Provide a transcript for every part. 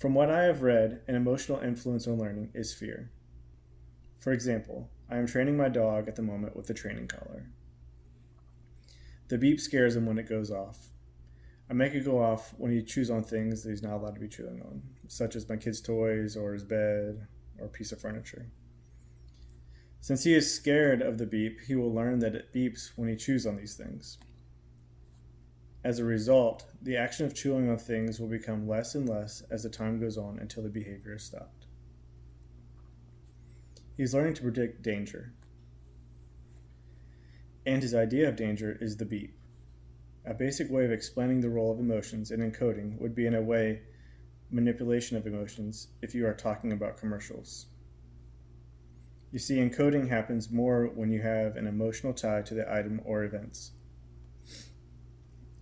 From what I have read, an emotional influence on learning is fear. For example, I am training my dog at the moment with a training collar. The beep scares him when it goes off. I make it go off when he chews on things that he's not allowed to be chewing on, such as my kid's toys or his bed or a piece of furniture. Since he is scared of the beep, he will learn that it beeps when he chews on these things. As a result, the action of chewing on things will become less and less as the time goes on until the behavior is stopped. He is learning to predict danger. And his idea of danger is the beep. A basic way of explaining the role of emotions in encoding would be, in a way, manipulation of emotions if you are talking about commercials. You see, encoding happens more when you have an emotional tie to the item or events.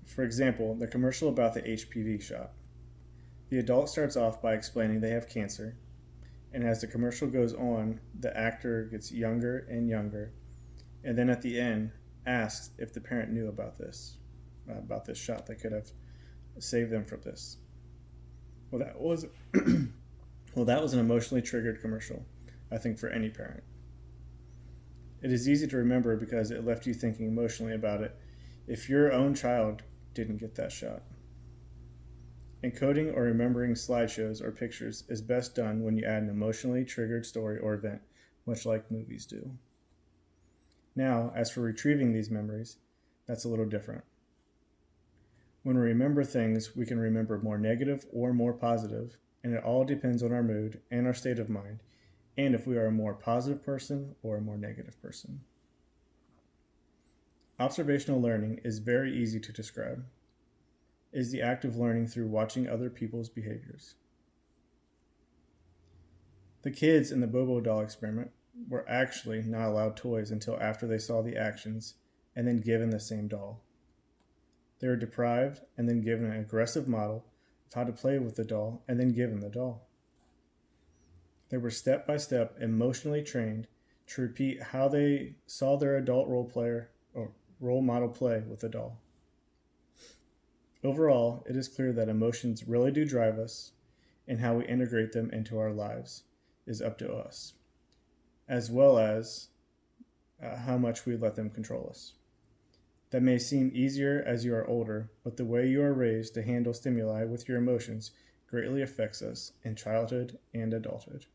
For example, the commercial about the HPV shot. The adult starts off by explaining they have cancer, and as the commercial goes on, the actor gets younger and younger, and then at the end asks if the parent knew about this shot that could have saved them from this. Well, that was an emotionally triggered commercial, I think, for any parent. It is easy to remember because it left you thinking emotionally about it if your own child didn't get that shot. Encoding or remembering slideshows or pictures is best done when you add an emotionally triggered story or event, much like movies do. Now, as for retrieving these memories, that's a little different. When we remember things, we can remember more negative or more positive, and it all depends on our mood and our state of mind, and if we are a more positive person or a more negative person. Observational learning is very easy to describe. It is the act of learning through watching other people's behaviors. The kids in the Bobo doll experiment were actually not allowed toys until after they saw the actions and then given the same doll. They were deprived and then given an aggressive model of how to play with the doll and then given the doll. They were step by step emotionally trained to repeat how they saw their adult role model play with the doll. Overall, it is clear that emotions really do drive us, and how we integrate them into our lives is up to us, as well as how much we let them control us. That may seem easier as you are older, but the way you are raised to handle stimuli with your emotions greatly affects us in childhood and adulthood.